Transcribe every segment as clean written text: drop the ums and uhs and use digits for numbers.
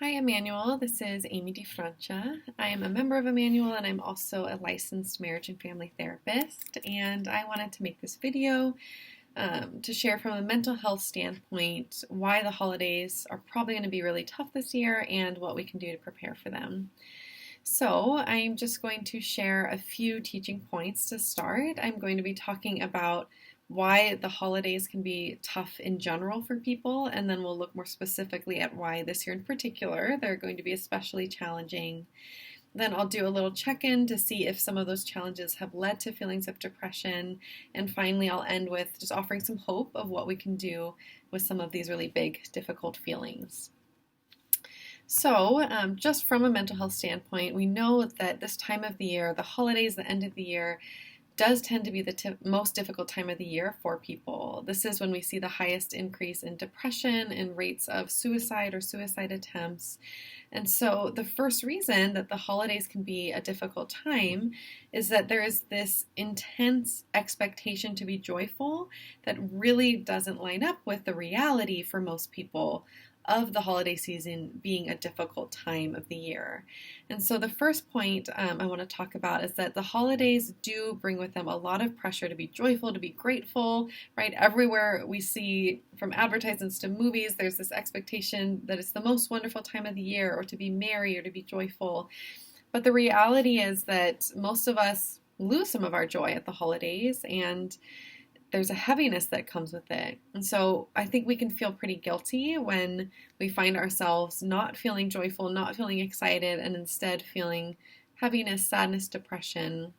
Hi, Emmanuel. This is Amy DiFrancia. I am a member of Emmanuel and I'm also a licensed marriage and family therapist. And I wanted to make this video to share from a mental health standpoint why the holidays are probably going to be really tough this year and what we can do to prepare for them. So, I'm just going to share a few teaching points to start. I'm going to be talking about why the holidays can be tough in general for people, and then we'll look more specifically at why this year in particular they're going to be especially challenging. Then I'll do a little check-in to see if some of those challenges have led to feelings of depression. And finally, I'll end with just offering some hope of what we can do with some of these really big, difficult feelings. So, just from a mental health standpoint, we know that this time of the year, the holidays, the end of the year, does tend to be the most difficult time of the year for people. This is when we see the highest increase in depression and rates of suicide or suicide attempts. And so, the first reason that the holidays can be a difficult time is that there is this intense expectation to be joyful that really doesn't line up with the reality for most people of the holiday season being a difficult time of the year. And so the first point I want to talk about is that the holidays do bring with them a lot of pressure to be joyful, to be grateful, right? Everywhere we see, from advertisements to movies, there's this expectation that it's the most wonderful time of the year, or to be merry or to be joyful. But the reality is that most of us lose some of our joy at the holidays, and there's a heaviness that comes with it. And so I think we can feel pretty guilty when we find ourselves not feeling joyful, not feeling excited, and instead feeling heaviness, sadness, depression.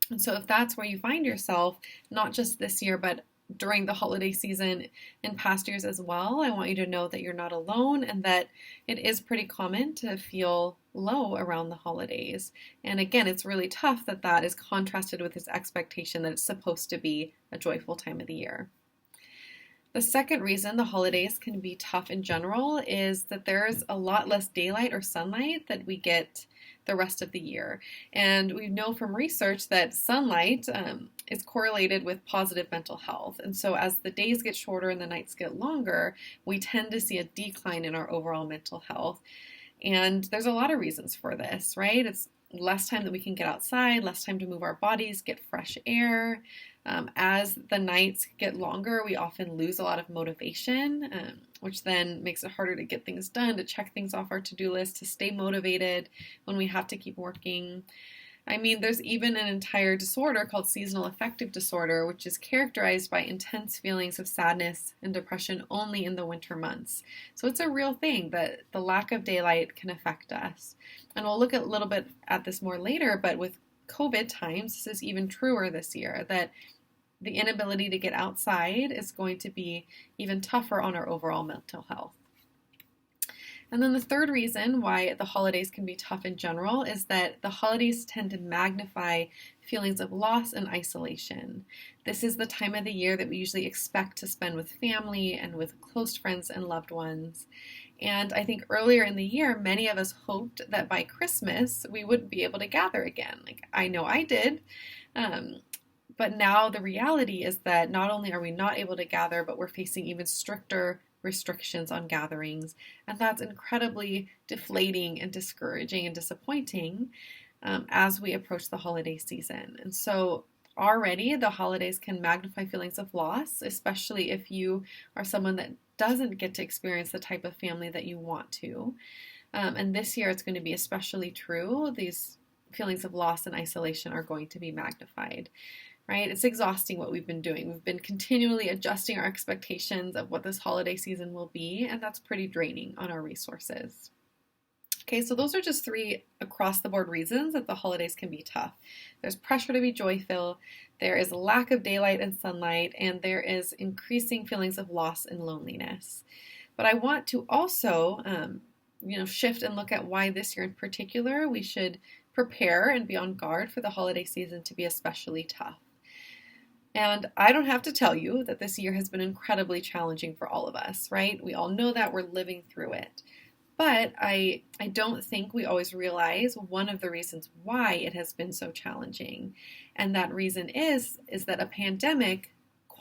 And so if that's where you find yourself, not just this year, but during the holiday season in past years as well, I want you to know that you're not alone and that it is pretty common to feel low around the holidays. And again, it's really tough that that is contrasted with this expectation that it's supposed to be a joyful time of the year. The second reason the holidays can be tough in general is that there's a lot less daylight or sunlight that we get the rest of the year. And we know from research that sunlight is correlated with positive mental health. And so as the days get shorter and the nights get longer, we tend to see a decline in our overall mental health. And there's a lot of reasons for this, right? It's less time that we can get outside, less time to move our bodies, get fresh air. As the nights get longer, we often lose a lot of motivation, which then makes it harder to get things done, to check things off our to-do list, to stay motivated when we have to keep working. I mean, there's even an entire disorder called seasonal affective disorder, which is characterized by intense feelings of sadness and depression only in the winter months. So it's a real thing that the lack of daylight can affect us. And we'll look a little bit at this more later, but with COVID times, this is even truer this year, that the inability to get outside is going to be even tougher on our overall mental health. And then the third reason why the holidays can be tough in general is that the holidays tend to magnify feelings of loss and isolation. This is the time of the year that we usually expect to spend with family and with close friends and loved ones. And I think earlier in the year, many of us hoped that by Christmas we would be able to gather again. Like, I know I did. But now the reality is that not only are we not able to gather, but we're facing even stricter restrictions on gatherings. And that's incredibly deflating and discouraging and disappointing as we approach the holiday season. And so already the holidays can magnify feelings of loss, especially if you are someone that doesn't get to experience the type of family that you want to. And this year it's going to be especially true. These feelings of loss and isolation are going to be magnified. Right? It's exhausting what we've been doing. We've been continually adjusting our expectations of what this holiday season will be, and that's pretty draining on our resources. Okay, so those are just three across the board reasons that the holidays can be tough. There's pressure to be joyful, there is a lack of daylight and sunlight, and there is increasing feelings of loss and loneliness. But I want to also shift and look at why this year in particular we should prepare and be on guard for the holiday season to be especially tough. And I don't have to tell you that this year has been incredibly challenging for all of us, right? We all know that, we're living through it. But I don't think we always realize one of the reasons why it has been so challenging. And that reason is that a pandemic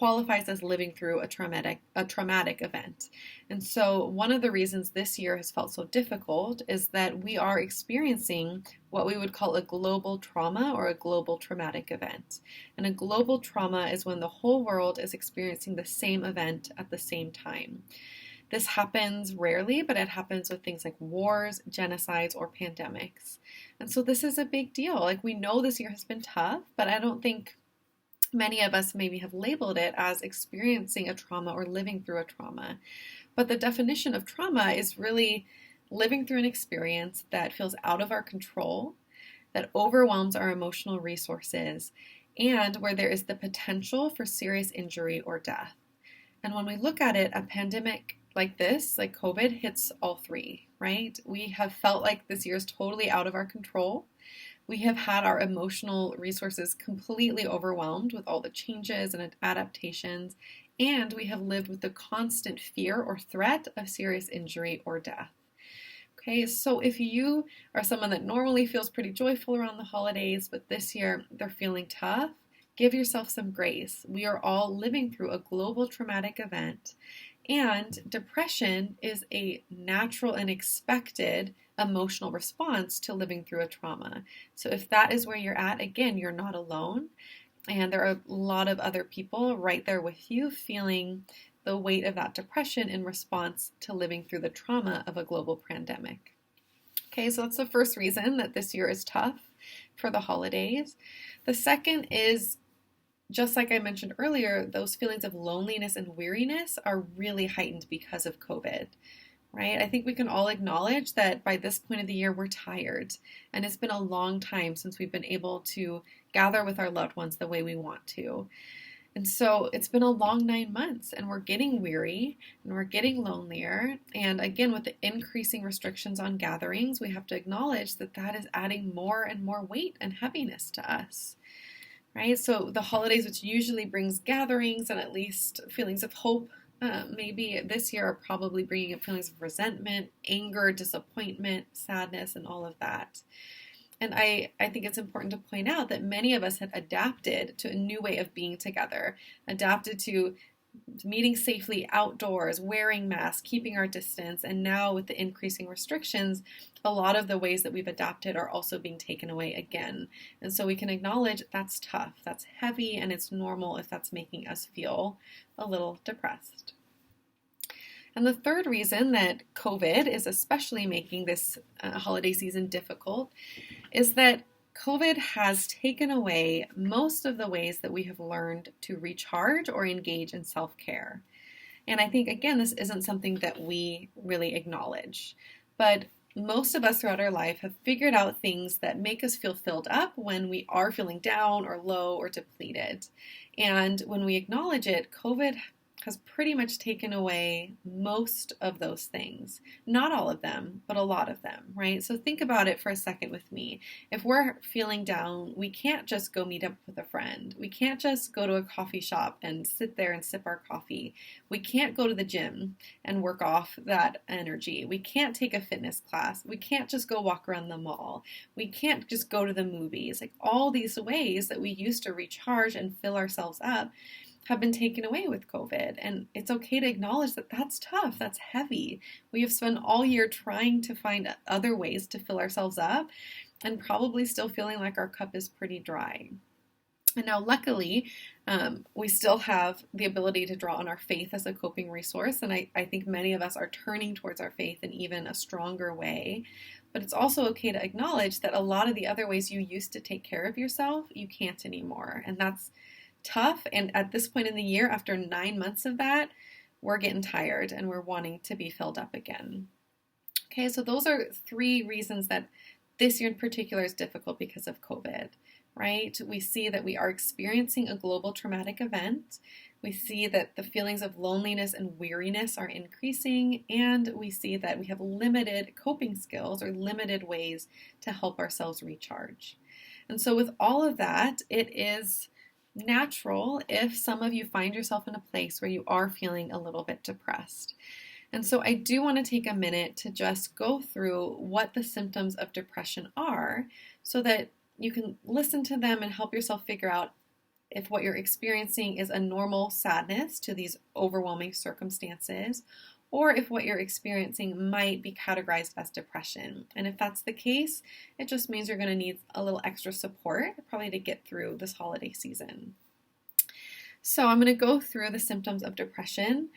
qualifies as living through a traumatic event. And so one of the reasons this year has felt so difficult is that we are experiencing what we would call a global trauma or a global traumatic event. And a global trauma is when the whole world is experiencing the same event at the same time. This happens rarely, but it happens with things like wars, genocides, or pandemics. And so this is a big deal. Like, we know this year has been tough, but I don't think many of us maybe have labeled it as experiencing a trauma or living through a trauma. But the definition of trauma is really living through an experience that feels out of our control, that overwhelms our emotional resources, and where there is the potential for serious injury or death. And when we look at it, a pandemic like this, like COVID, hits all three, right? We have felt like this year is totally out of our control. We have had our emotional resources completely overwhelmed with all the changes and adaptations, and we have lived with the constant fear or threat of serious injury or death. Okay, so if you are someone that normally feels pretty joyful around the holidays, but this year they're feeling tough, give yourself some grace. We are all living through a global traumatic event, and depression is a natural and expected emotional response to living through a trauma. So if that is where you're at, again, you're not alone. And there are a lot of other people right there with you feeling the weight of that depression in response to living through the trauma of a global pandemic. Okay, so that's the first reason that this year is tough for the holidays. The second is, just like I mentioned earlier, those feelings of loneliness and weariness are really heightened because of COVID, right? I think we can all acknowledge that by this point of the year, we're tired, and it's been a long time since we've been able to gather with our loved ones the way we want to. And so it's been a long 9 months, and we're getting weary and we're getting lonelier. And again, with the increasing restrictions on gatherings, we have to acknowledge that that is adding more and more weight and heaviness to us. Right? So the holidays, which usually brings gatherings and at least feelings of hope, maybe this year are probably bringing up feelings of resentment, anger, disappointment, sadness, and all of that. And I think it's important to point out that many of us have adapted to a new way of being together, adapted to meeting safely outdoors, wearing masks, keeping our distance, and now with the increasing restrictions, a lot of the ways that we've adapted are also being taken away again. And so we can acknowledge that's tough, that's heavy, and it's normal if that's making us feel a little depressed. And the third reason that COVID is especially making this holiday season difficult is that COVID has taken away most of the ways that we have learned to recharge or engage in self-care. And I think, again, this isn't something that we really acknowledge. But most of us throughout our life have figured out things that make us feel filled up when we are feeling down or low or depleted. And when we acknowledge it, COVID has pretty much taken away most of those things. Not all of them, but a lot of them, right? So think about it for a second with me. If we're feeling down, we can't just go meet up with a friend. We can't just go to a coffee shop and sit there and sip our coffee. We can't go to the gym and work off that energy. We can't take a fitness class. We can't just go walk around the mall. We can't just go to the movies. Like, all these ways that we used to recharge and fill ourselves up have been taken away with COVID. And it's okay to acknowledge that that's tough, that's heavy. We have spent all year trying to find other ways to fill ourselves up and probably still feeling like our cup is pretty dry. And now, luckily, we still have the ability to draw on our faith as a coping resource. And I think many of us are turning towards our faith in even a stronger way. But it's also okay to acknowledge that a lot of the other ways you used to take care of yourself, you can't anymore. And that's tough. And at this point in the year, after 9 months of that, we're getting tired and we're wanting to be filled up again. Okay, so those are 3 reasons that this year in particular is difficult because of COVID, right? We see that we are experiencing a global traumatic event. We see that the feelings of loneliness and weariness are increasing, and we see that we have limited coping skills or limited ways to help ourselves recharge. And so with all of that, it is natural if some of you find yourself in a place where you are feeling a little bit depressed. And so I do want to take a minute to just go through what the symptoms of depression are so that you can listen to them and help yourself figure out, if what you're experiencing is a normal sadness to these overwhelming circumstances, or if what you're experiencing might be categorized as depression. And if that's the case, it just means you're going to need a little extra support, probably to get through this holiday season. So I'm going to go through the symptoms of depression.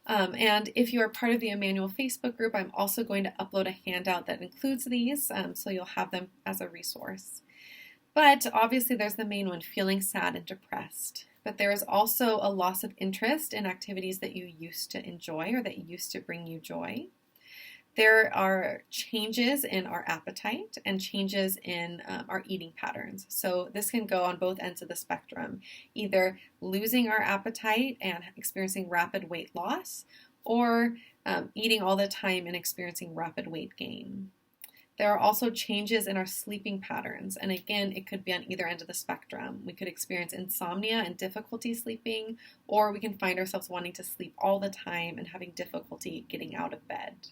And if you are part of the Emmanuel Facebook group, I'm also going to upload a handout that includes these, so you'll have them as a resource. But obviously there's the main one, feeling sad and depressed. But there is also a loss of interest in activities that you used to enjoy or that used to bring you joy. There are changes in our appetite and changes in our eating patterns. So this can go on both ends of the spectrum, either losing our appetite and experiencing rapid weight loss, or eating all the time and experiencing rapid weight gain. There are also changes in our sleeping patterns, and again, it could be on either end of the spectrum. We could experience insomnia and difficulty sleeping, or we can find ourselves wanting to sleep all the time and having difficulty getting out of bed.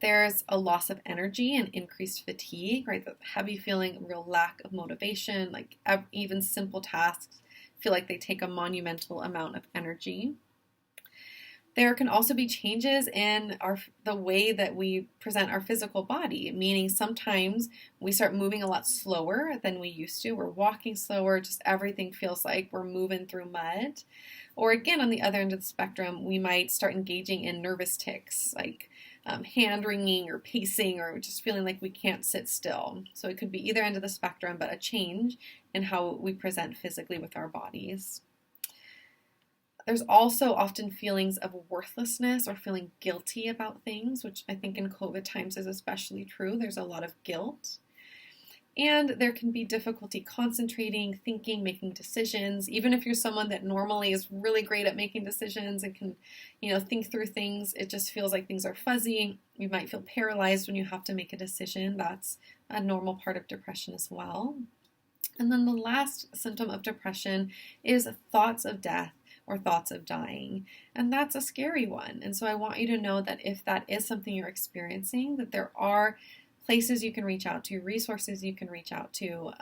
There's a loss of energy and increased fatigue, right? The heavy feeling, real lack of motivation, like even simple tasks feel like they take a monumental amount of energy. There can also be changes in the way that we present our physical body, meaning sometimes we start moving a lot slower than we used to. We're walking slower, just everything feels like we're moving through mud. Or again, on the other end of the spectrum, we might start engaging in nervous tics, like hand wringing or pacing, or just feeling like we can't sit still. So it could be either end of the spectrum, but a change in how we present physically with our bodies. There's also often feelings of worthlessness or feeling guilty about things, which I think in COVID times is especially true. There's a lot of guilt. And there can be difficulty concentrating, thinking, making decisions. Even if you're someone that normally is really great at making decisions and can, think through things, it just feels like things are fuzzy. You might feel paralyzed when you have to make a decision. That's a normal part of depression as well. And then the last symptom of depression is thoughts of death or thoughts of dying. And that's a scary one. And so I want you to know that if that is something you're experiencing, that there are places you can reach out to, resources you can reach out to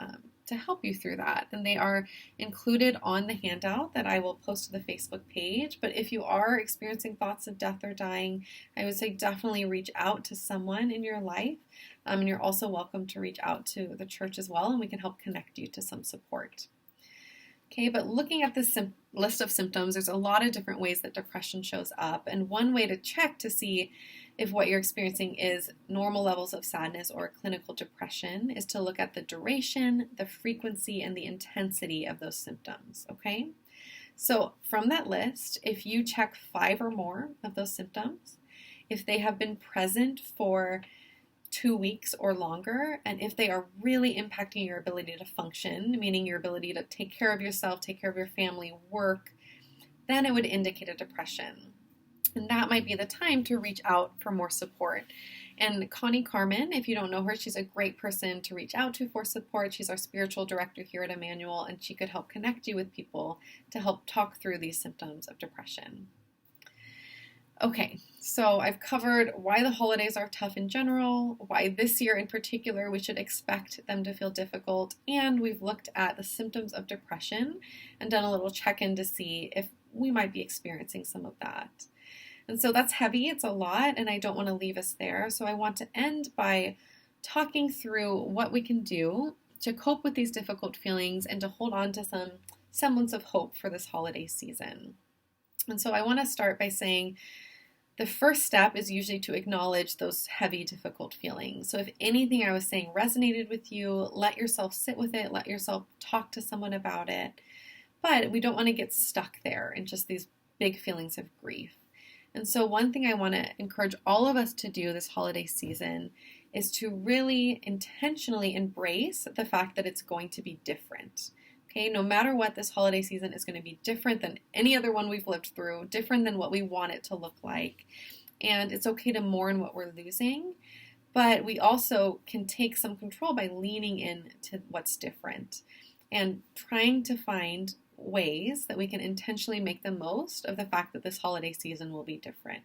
help you through that. And they are included on the handout that I will post to the Facebook page. But if you are experiencing thoughts of death or dying, I would say definitely reach out to someone in your life. And you're also welcome to reach out to the church as well, and we can help connect you to some support. Okay, but looking at this list of symptoms, there's a lot of different ways that depression shows up. And one way to check to see if what you're experiencing is normal levels of sadness or clinical depression is to look at the duration, the frequency, and the intensity of those symptoms, okay? So from that list, if you check 5 or more of those symptoms, if they have been present for 2 weeks or longer, and if they are really impacting your ability to function, meaning your ability to take care of yourself, take care of your family, work, then it would indicate a depression. And that might be the time to reach out for more support. And Connie Carmen, if you don't know her, she's a great person to reach out to for support. She's our spiritual director here at Emmanuel, and she could help connect you with people to help talk through these symptoms of depression. Okay, so I've covered why the holidays are tough in general, why this year in particular we should expect them to feel difficult, and we've looked at the symptoms of depression and done a little check-in to see if we might be experiencing some of that. And so that's heavy, it's a lot, and I don't want to leave us there. So I want to end by talking through what we can do to cope with these difficult feelings and to hold on to some semblance of hope for this holiday season. And so I want to start by saying the first step is usually to acknowledge those heavy, difficult feelings. So if anything I was saying resonated with you, let yourself sit with it, let yourself talk to someone about it. But we don't want to get stuck there in just these big feelings of grief. And so one thing I want to encourage all of us to do this holiday season is to really intentionally embrace the fact that it's going to be different. Okay, no matter what, this holiday season is going to be different than any other one we've lived through, different than what we want it to look like. And it's okay to mourn what we're losing, but we also can take some control by leaning into what's different and trying to find ways that we can intentionally make the most of the fact that this holiday season will be different.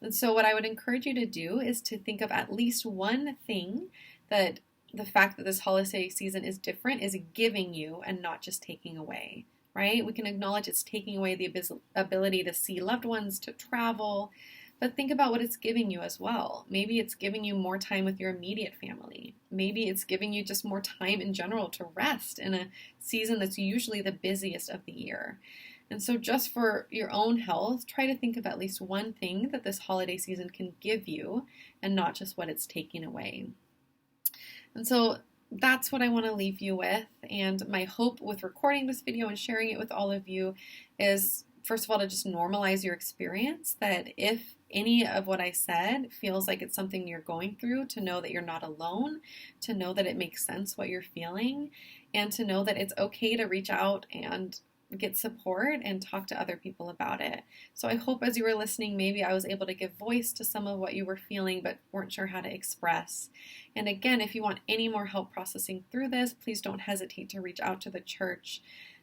And so what I would encourage you to do is to think of at least one thing that the fact that this holiday season is different is giving you and not just taking away, right? We can acknowledge it's taking away the ability to see loved ones, to travel, but think about what it's giving you as well. Maybe it's giving you more time with your immediate family. Maybe it's giving you just more time in general to rest in a season that's usually the busiest of the year. And so just for your own health, try to think of at least one thing that this holiday season can give you and not just what it's taking away. And so that's what I want to leave you with. And my hope with recording this video and sharing it with all of you is, first of all, to just normalize your experience, that if any of what I said feels like it's something you're going through, to know that you're not alone, to know that it makes sense what you're feeling, and to know that it's okay to reach out and get support and talk to other people about it. So I hope as you were listening, maybe I was able to give voice to some of what you were feeling but weren't sure how to express. And again, if you want any more help processing through this, please don't hesitate to reach out to the church,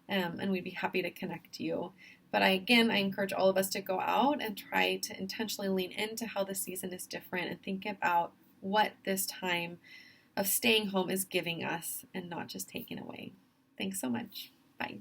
and we'd be happy to connect you. But I encourage all of us to go out and try to intentionally lean into how the season is different and think about what this time of staying home is giving us and not just taking away. Thanks so much. Bye.